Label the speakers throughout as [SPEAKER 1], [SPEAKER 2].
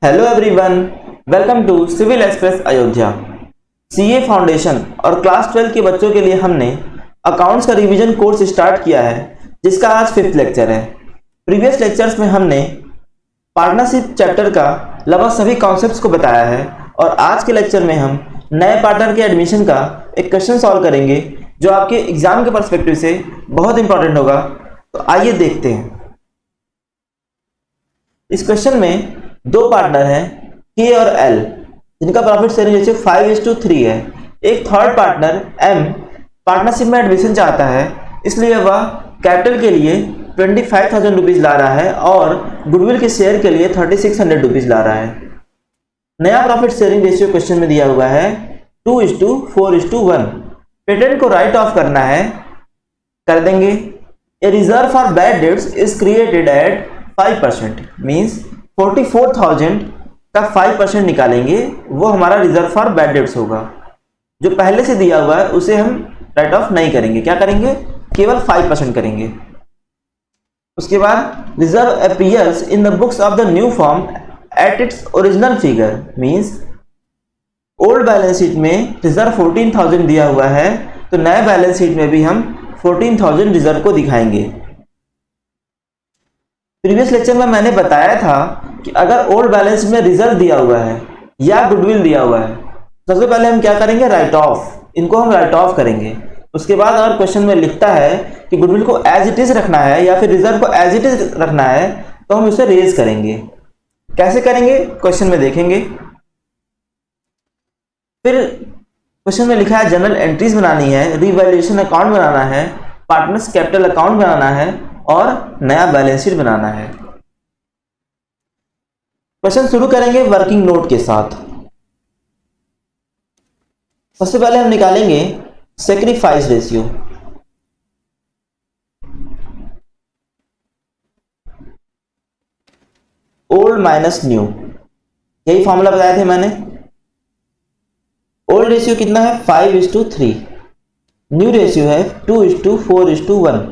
[SPEAKER 1] Hello everyone, welcome to civil express Ayodhya. CA foundation और class 12 के बच्चों के लिए हमने अकाउंट्स का रिवीजन कोर्स स्टार्ट किया है, जिसका आज 5th लेक्चर है। प्रीवियस लेक्चर्स में हमने पार्टनरशिप चैप्टर का लगभग सभी कॉन्सेप्ट्स को बताया है और आज के लेक्चर में हम नए पार्टनर के एडमिशन का एक क्वेश्चन सॉल्व करेंगे जो आपके एग्जाम के पर्सपेक्टिव से बहुत इंपॉर्टेंट होगा। तो आइए देखते हैं। इस क्वेश्चन में दो पार्टनर हैं के और एल, जिनका प्रॉफिट शेयरिंग रेशियो 5:3 है। एक थर्ड पार्टनर एम पार्टनरशिप में एडमिशन चाहता है, इसलिए वह कैपिटल के लिए 25,000 रुपीज ला रहा है और गुडविल के शेयर के लिए 3600 रुपीज ला रहा है। नया प्रॉफिट शेयरिंग रेशियो क्वेश्चन में दिया हुआ है 2:4:1। पेटेंट को राइट ऑफ करना है, कर देंगे। A reserve for bad debts is created at 5%, means 44,000 का 5% निकालेंगे, वो हमारा रिजर्व फॉर बैड डेट्स होगा। जो पहले से दिया हुआ है उसे हम राइट ऑफ नहीं करेंगे, क्या करेंगे, केवल 5% करेंगे। उसके बाद reserve appears in the books of the new form at its original figure, means old balance sheet में रिजर्व 14,000 दिया हुआ है, तो नए बैलेंस शीट में भी हम 14,000 रिजर्व को दिखाएंगे। प्रीवियस लेक्चर में मैंने बताया था कि अगर ओल्ड बैलेंस में रिजर्व दिया हुआ है या गुडविल दिया हुआ है, सबसे पहले हम क्या करेंगे, राइट ऑफ, इनको हम राइट ऑफ करेंगे। उसके बाद अगर क्वेश्चन में लिखता है कि गुडविल को एज इट इज रखना है या फिर रिजर्व को एज इट इज रखना है, तो हम उसे रेज करेंगे। कैसे करेंगे, क्वेश्चन में देखेंगे। फिर क्वेश्चन में लिखा है जनरल एंट्रीज बनानी है, रिवैल्यूएशन अकाउंट बनाना है, पार्टनर्स कैपिटल अकाउंट बनाना है और नया बैलेंस शीट बनाना है। क्वेश्चन शुरू करेंगे वर्किंग नोट के साथ। सबसे पहले हम निकालेंगे sacrifice ratio. Old minus new, यही फॉर्मूला बताए थे मैंने। ओल्ड रेशियो कितना है, 5:3। न्यू रेशियो है 2:4:1।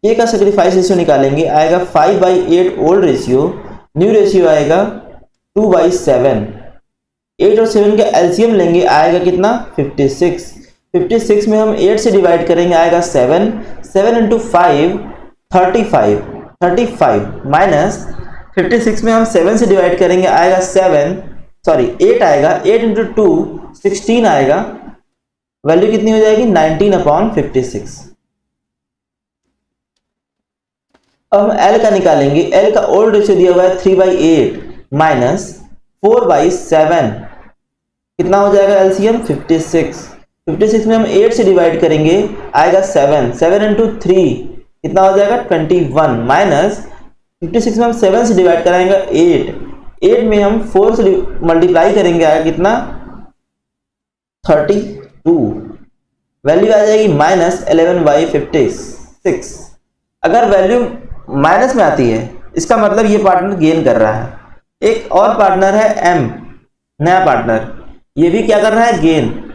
[SPEAKER 1] ए का सैक्रिफाइस रेशियो निकालेंगे, आएगा 5/8 ओल्ड रेशियो, न्यू रेशियो आएगा 2/7। 8 और 7 का एलसीएम लेंगे, आएगा कितना, 56। 56 में हम 8 से डिवाइड करेंगे, आएगा 7। 7 × 5 35 माइनस 56 में हम 7 से डिवाइड करेंगे, आएगा 8 आएगा। 8 × 2 16 आएगा। वैल्यू कितनी हो जाएगी, 19/56। अब हम एल का निकालेंगे। एल का ओल्ड रेशियो दिया हुआ है 3/8 माइनस 4/7, कितना हो जाएगा एलसीएम, 56। 56 में हम 8 से डिवाइड करेंगे, आएगा 7। 7 × 3 कितना हो जाएगा, 21 माइनस 56 में हम 7 से डिवाइड कराएंगे, 8। 8 में हम 4 से मल्टीप्लाई करेंगे, आएगा कितना, 32। वैल्यू आ जाएगी -11/56। अगर वैल्यू माइनस में आती है, इसका मतलब ये पार्टनर गेन कर रहा है। एक और पार्टनर है एम, नया पार्टनर, ये भी क्या कर रहा है, गेन।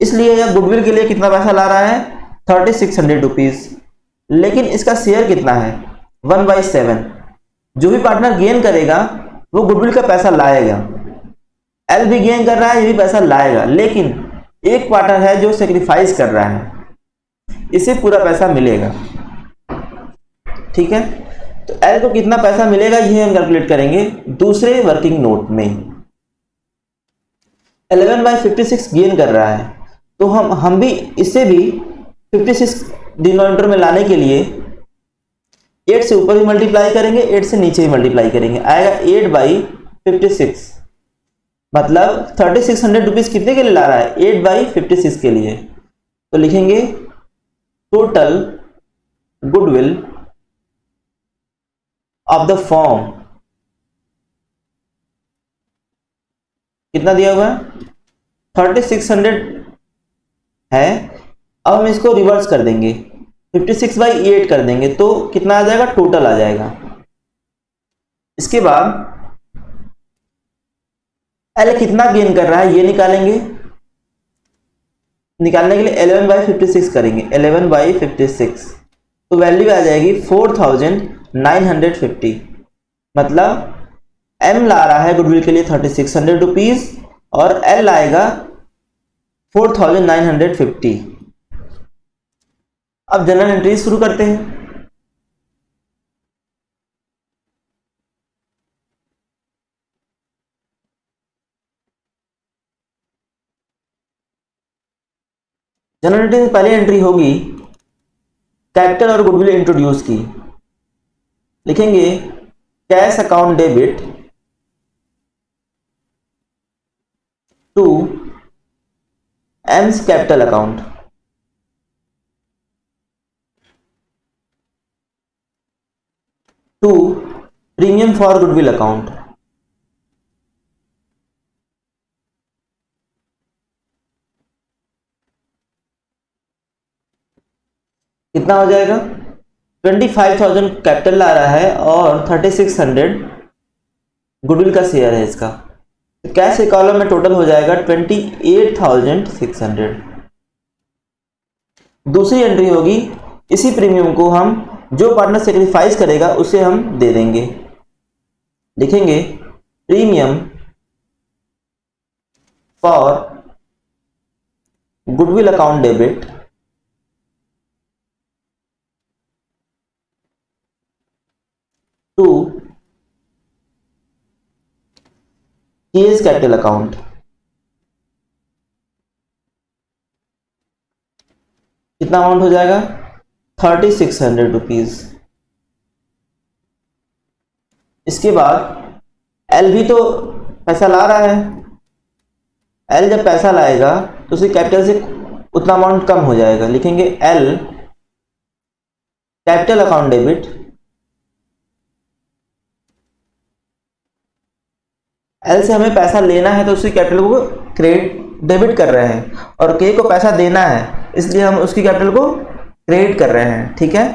[SPEAKER 1] इसलिए यह गुडविल के लिए कितना पैसा ला रहा है, 3600 रुपीज। लेकिन इसका शेयर कितना है, 1/7। जो भी पार्टनर गेन करेगा वो गुडविल का पैसा लाएगा। एल भी गेन कर रहा है, ये भी पैसा लाएगा। लेकिन एक पार्टनर है जो सेक्रीफाइस कर रहा है, इसे पूरा पैसा मिलेगा। ठीक है, तो एल को कितना पैसा मिलेगा ये हम कैलकुलेट करेंगे दूसरे वर्किंग नोट में। 11/56 गेन कर रहा है, तो हम भी इसे भी 56 डिनोमिनेटर में लाने के लिए 8 से ऊपर भी मल्टीप्लाई करेंगे, 8 से नीचे भी मल्टीप्लाई करेंगे, आएगा 8/56। मतलब 3600 रुपीज कितने के लिए ला रहा है, 8/56 के लिए। तो लिखेंगे total goodwill of the form, कितना दिया हुआ है, 3600 है। अब हम इसको रिवर्स कर देंगे, 56/8 कर देंगे, तो कितना आ जाएगा, टोटल आ जाएगा। इसके बाद एल कितना गेन कर रहा है ये निकालेंगे। निकालने के लिए 11/56 करेंगे, 11/56, तो वैल्यू आ जाएगी 4950। मतलब एम ला रहा है गुडविल के लिए 3600 रुपीज और एल लाएगा 4950। अब जनरल एंट्री शुरू करते हैं। जनरल एंट्री में पहली एंट्री होगी कैपिटल और गुडविल इंट्रोड्यूस की। लिखेंगे cash account debit to M's capital account. To premium for goodwill account. कितना हो जाएगा? 25,000 कैपिटल ला रहा है और 3600 गुडविल का शेयर है इसका। तो कैश के कॉलम में टोटल हो जाएगा 28,600। दूसरी एंट्री होगी, इसी प्रीमियम को हम जो पार्टनर सेक्रीफाइस करेगा उसे हम दे देंगे। लिखेंगे premium for goodwill account debit to K's capital account. कितना अमाउंट हो जाएगा? 3600 रुपीज। इसके बाद एल भी तो पैसा ला रहा है। एल जब पैसा लाएगा तो उसकी कैपिटल से उतना अमाउंट कम हो जाएगा। लिखेंगे L capital account debit. L से हमें पैसा लेना है तो उसकी कैपिटल को क्रेडिट डेबिट कर रहे हैं और के को पैसा देना है इसलिए हम उसकी कैपिटल को क्रेडिट कर रहे हैं। ठीक है,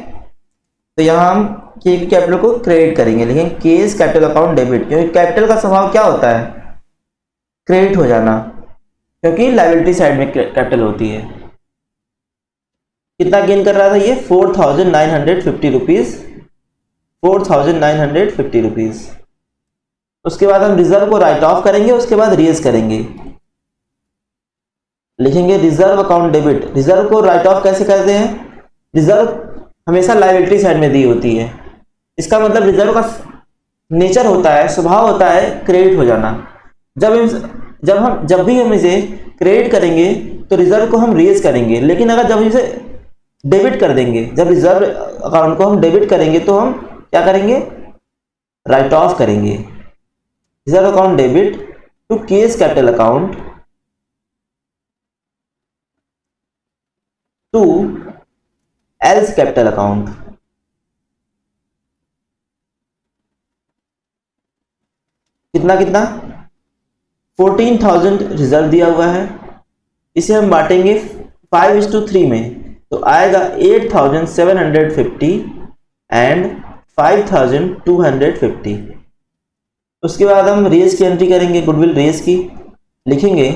[SPEAKER 1] तो यहाँ हम के की कैपिटल को क्रेडिट करेंगे। लेकिन केस कैपिटल अकाउंट डेबिट, क्योंकि कैपिटल का स्वभाव क्या होता है? क्रेडिट हो जाना, क्योंकि लायबिलिटी साइड में कैपिटल होती है। कितना गेन कर रहा था ये? 4,950 रुपीज। 4,950 रुपीज। उसके बाद हम रिजर्व को राइट ऑफ करेंगे, उसके बाद रेज करेंगे। लिखेंगे रिजर्व अकाउंट डेबिट। रिजर्व को राइट ऑफ कैसे करते हैं? रिजर्व हमेशा लायबिलिटी साइड में दी होती है। इसका मतलब रिजर्व का नेचर होता है, स्वभाव होता है क्रेडिट हो जाना। जब भी हम इसे क्रेडिट करेंगे तो रिजर्व को हम रेज करेंगे। लेकिन अगर जब इसे डेबिट कर देंगे, जब रिजर्व अकाउंट को हम डेबिट करेंगे तो हम क्या करेंगे? राइट ऑफ करेंगे। Reserve account debit to K's capital account to L's capital account. कितना कितना? 14,000 रिजर्व दिया हुआ है। इसे हम बांटेंगे 5:3 में, तो आएगा 8,750 एंड 5,250। उसके बाद हम रेज की एंट्री करेंगे, गुडविल रेज की। लिखेंगे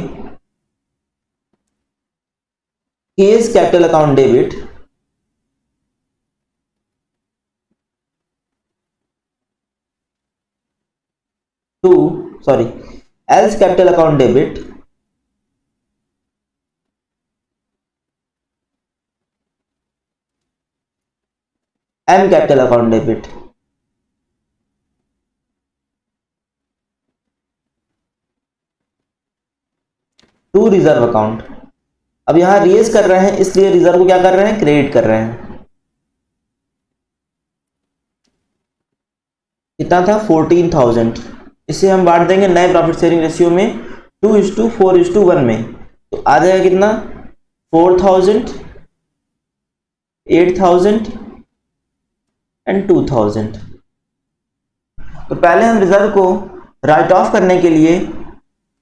[SPEAKER 1] K's capital account debit to L's capital account debit M capital account debit. To reserve account. अब यहां रेज कर रहे हैं इसलिए रिजर्व को क्या कर रहे हैं? क्रेडिट कर रहे हैं। कितना था? 14,000। इसे हम बांट देंगे नए प्रॉफिट शेयरिंग रेशियो में 2:4:1 में, तो आ जाएगा कितना? 4,000, 8,000 एंड 2,000। तो पहले हम रिजर्व को राइट ऑफ करने के लिए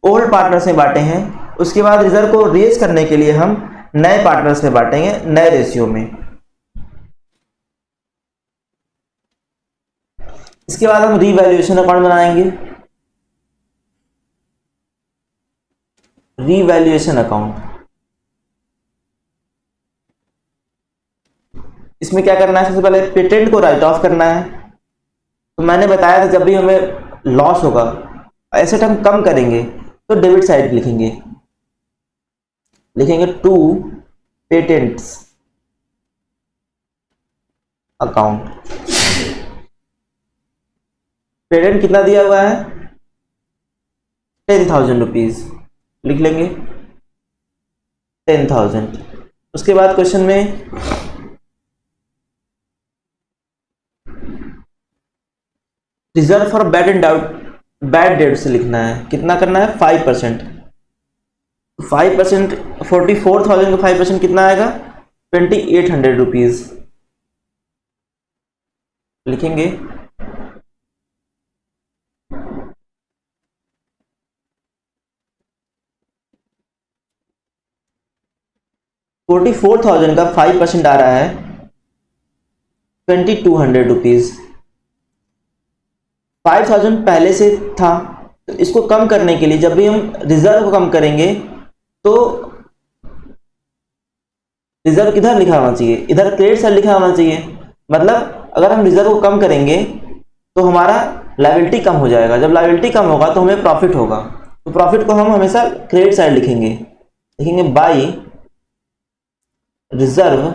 [SPEAKER 1] ओल्ड पार्टनर्स में बांटे हैं, उसके बाद रिजर्व को रेज करने के लिए हम नए पार्टनर्स में बांटेंगे नए रेशियो में। इसके बाद हम रीवैल्यूएशन अकाउंट बनाएंगे। रीवैल्यूएशन अकाउंट, इसमें क्या करना है? सबसे पहले पेटेंट को राइट ऑफ करना है। तो मैंने बताया था जब भी हमें लॉस होगा, एसेट हम कम करेंगे, तो डेबिट साइड लिखेंगे टू पेटेंट्स अकाउंट। पेटेंट कितना दिया हुआ है, 10,000 रुपीज, लिख लेंगे 10,000। उसके बाद क्वेश्चन में रिजर्व फॉर बैड डेट से लिखना है, कितना करना है 5%। 5% 44,000 का 5% कितना आएगा 2,800 रुपीज, लिखेंगे 44,000 का 5% आ रहा है 2,200 रुपीज। 5,000 पहले से था, तो इसको कम करने के लिए जब भी हम रिजर्व को कम करेंगे तो रिजर्व किधर लिखा होना चाहिए, इधर क्रेडिट साइड लिखा होना चाहिए। मतलब अगर हम रिजर्व को कम करेंगे तो हमारा लायबिलिटी कम हो जाएगा, जब लायबिलिटी कम होगा तो हमें प्रॉफिट होगा, तो प्रॉफिट को हम हमेशा क्रेडिट साइड लिखेंगे by reserve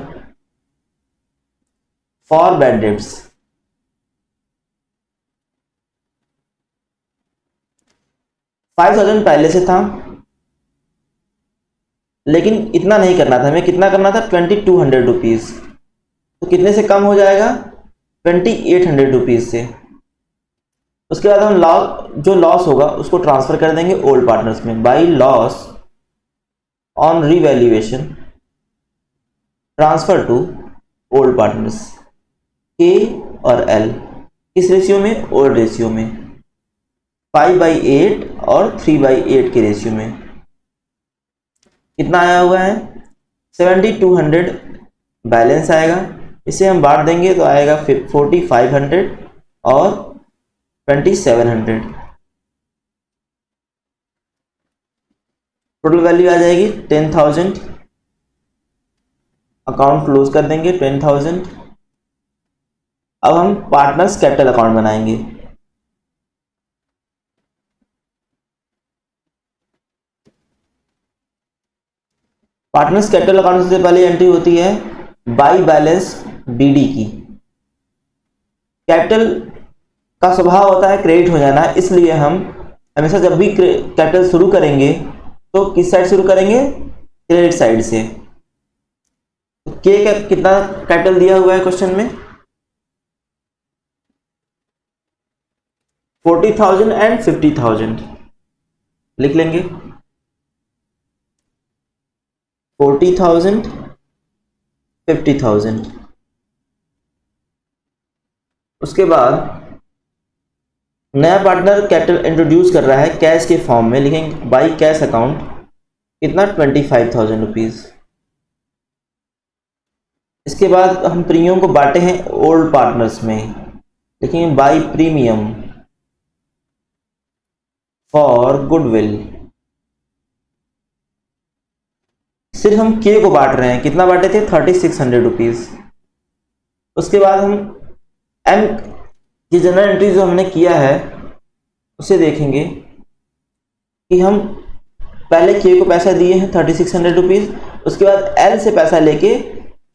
[SPEAKER 1] for bad debts. 5,000 पहले से था, लेकिन इतना नहीं करना था हमें, कितना करना था 2,200 रुपीज, तो कितने से कम हो जाएगा 2,800 रुपीज से। उसके बाद हम जो लॉस होगा उसको ट्रांसफर कर देंगे ओल्ड पार्टनर्स में, by loss on revaluation transfer to old partners, K और एल किस रेशियो में, ओल्ड रेशियो में, 5/8 और 3/8 के रेशियो में। कितना आया हुआ है 7,200 बैलेंस आएगा, इसे हम बांट देंगे तो आएगा 4,500 और 2,700, टोटल वैल्यू आ जाएगी 10,000। अकाउंट क्लोज कर देंगे 10,000। अब हम पार्टनर्स कैपिटल अकाउंट बनाएंगे। पार्टनर्स कैपिटल अकाउंट से पहले एंट्री होती है बाई बैलेंस बीडी की। कैपिटल का स्वभाव होता है क्रेडिट हो जाना, इसलिए हम हमेशा जब भी कैपिटल शुरू करेंगे तो किस साइड शुरू करेंगे, क्रेडिट साइड से। तो के का कितना कैपिटल दिया हुआ है क्वेश्चन में 40,000 एंड 50,000, लिख लेंगे 40,000 50,000। उसके बाद नया पार्टनर कैपिटल इंट्रोड्यूस कर रहा है कैश के फॉर्म में, लिखेंगे बाई कैश अकाउंट कितना 25,000 रुपीज। इसके बाद हम प्रीमियम को बांटे हैं ओल्ड पार्टनर्स में, लिखेंगे बाई प्रीमियम फॉर गुडविल। सिर्फ हम के को बांट रहे हैं, कितना बांटे थे 3,600 रुपीज। उसके बाद हम एम की जनरल एंट्री जो हमने किया है उसे देखेंगे कि हम पहले के को पैसा दिए हैं 3,600 रुपीज, उसके बाद एल से पैसा लेके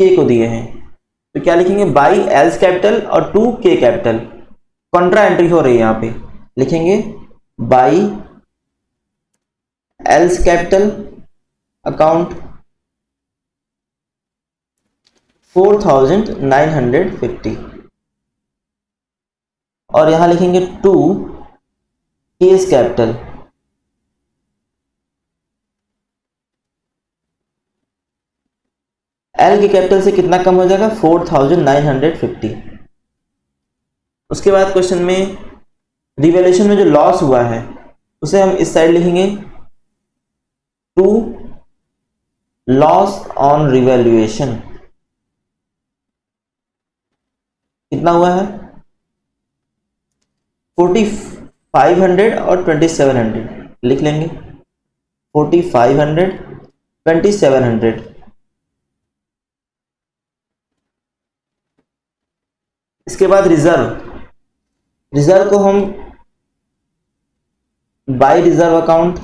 [SPEAKER 1] के को दिए हैं, तो क्या लिखेंगे बाई एल्स कैपिटल और टू के कैपिटल, कॉन्ट्रा एंट्री हो रही है यहाँ पे, लिखेंगे बाई एल्स कैपिटल अकाउंट 4,950 और यहां लिखेंगे टू केस कैपिटल एल के कैपिटल से कितना कम हो जाएगा 4,950। उसके बाद क्वेश्चन में रिवैल्यूएशन में जो लॉस हुआ है उसे हम इस साइड लिखेंगे टू लॉस ऑन रिवैल्यूएशन, कितना हुआ है 4,500 और 2,700, लिख लेंगे 4,500 2,700। इसके बाद रिजर्व को हम बाय रिजर्व अकाउंट,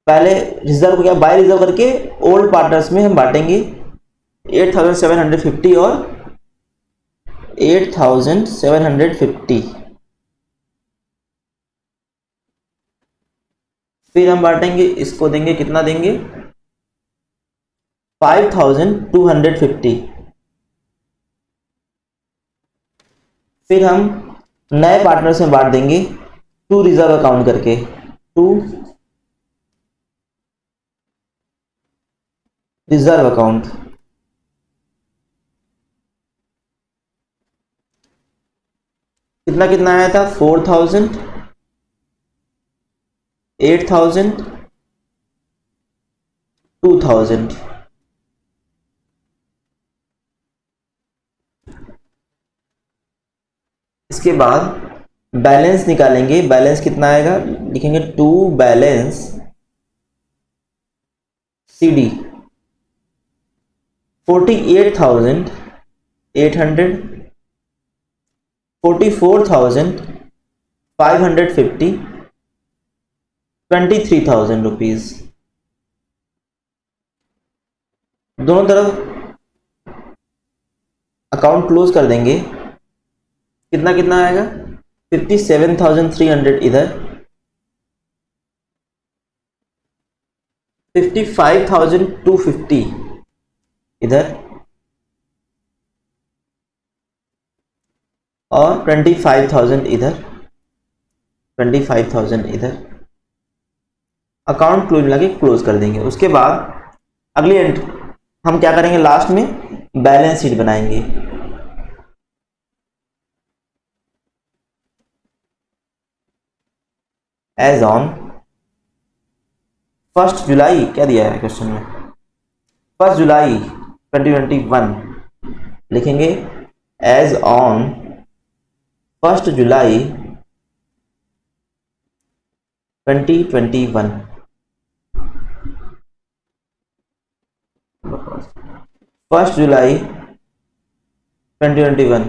[SPEAKER 1] पहले रिजर्व को क्या बाय रिजर्व करके ओल्ड पार्टनर्स में हम बांटेंगे 8750 और 8750, फिर हम बांटेंगे, इसको देंगे, कितना देंगे 5250, फिर हम नए पार्टनर्स में बांट देंगे टू रिजर्व अकाउंट करके, टू रिजर्व अकाउंट, कितना कितना आया था 4000, 8000, 2000। इसके बाद बैलेंस निकालेंगे, बैलेंस कितना आएगा, लिखेंगे टू बैलेंस CD 48,800, 44,550, 23,000 रुपीज। दोनों तरफ अकाउंट क्लोज कर देंगे, कितना कितना आएगा 57,300 इधर, 55,250 इधर और 25,000 इधर, 25,000 इधर। अकाउंट क्लोज लगे क्लोज कर देंगे। उसके बाद अगली एंट्री हम क्या करेंगे, लास्ट में बैलेंस शीट बनाएंगे। एज ऑन 1 जुलाई, क्या दिया है क्वेश्चन में, 1 जुलाई 2021 लिखेंगे, as on 1 July 2021, 1 July 2021।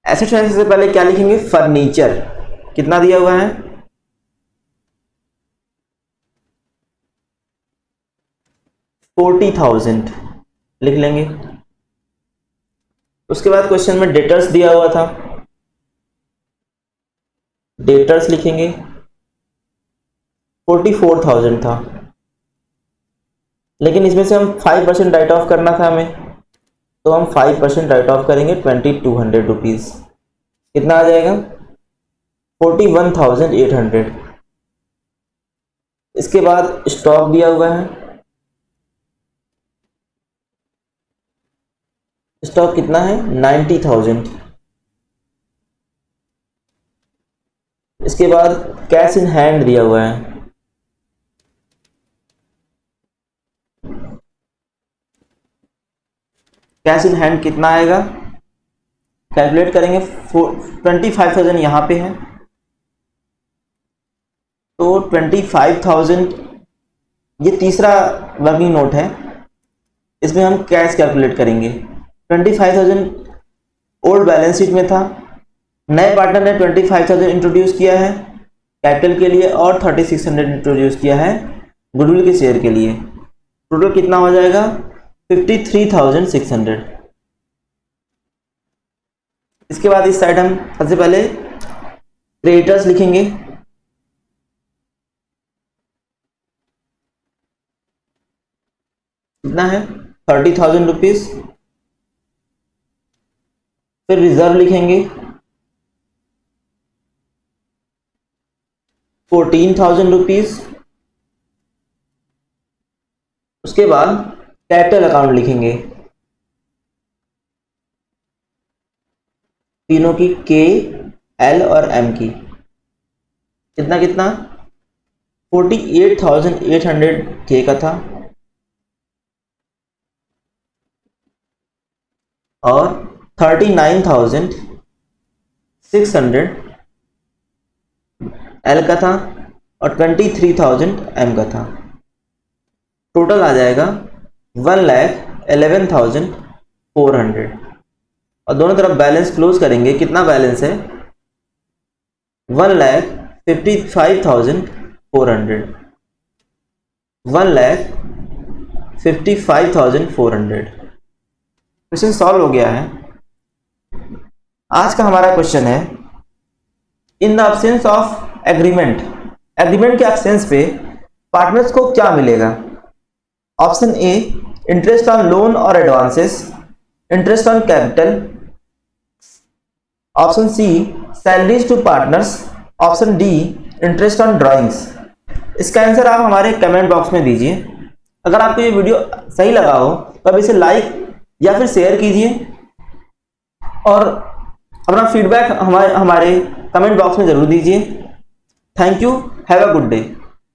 [SPEAKER 1] Asset से पहले क्या लिखेंगे, फर्नीचर, कितना दिया हुआ है 40,000 लिख लेंगे। उसके बाद क्वेश्चन में डेटर्स दिया हुआ था, डेटर्स लिखेंगे 44,000 था, लेकिन इसमें से हम 5% राइट ऑफ करना था हमें, तो हम 5% राइट ऑफ करेंगे 2200 रुपीज, कितना आ जाएगा 41,800। इसके बाद स्टॉक दिया हुआ है, स्टॉक कितना है 90,000। इसके बाद कैश इन हैंड दिया हुआ है, कैश इन हैंड कितना आएगा, कैलकुलेट करेंगे 25,000 यहाँ पे है, तो 25,000 ये तीसरा वर्किंग नोट है, इसमें हम कैश कैलकुलेट करेंगे। 25,000 ओल्ड बैलेंस शीट में था, नए पार्टनर ने 25,000 इंट्रोड्यूस किया है कैपिटल के लिए और 3600 इंट्रोड्यूस किया है गुडविल के शेयर के लिए, टोटल कितना हो जाएगा 53,600। इसके बाद इस साइड हम सबसे पहले क्रेडिटर्स लिखेंगे, कितना है 30,000 रुपीज, फिर रिजर्व लिखेंगे 14,000 रुपीज। उसके बाद कैपिटल अकाउंट लिखेंगे, तीनों की के, एल और एम की, कितना कितना 48,800 के का था और 39,600 एल का था और 23,000 एम का था। टोटल आ जाएगा 1,11,400 और दोनों तरफ बैलेंस क्लोज करेंगे। कितना बैलेंस है? 1,55,400 1,55,400। क्वेश्चन सॉल्व हो गया है। आज का हमारा क्वेश्चन है, in the absence of agreement, agreement के एब्सेंस पे पार्टनर्स को क्या मिलेगा? Option A, interest on loan और advances, interest on capital, option C, salaries to partners, option D, interest on drawings. इसका आंसर आप हमारे कमेंट बॉक्स में दीजिए। अगर आपको ये वीडियो सही लगा हो तो आप इसे लाइक या फिर शेयर कीजिए और अपना फीडबैक हमारे कमेंट बॉक्स में जरूर दीजिए। Thank you, have a good day.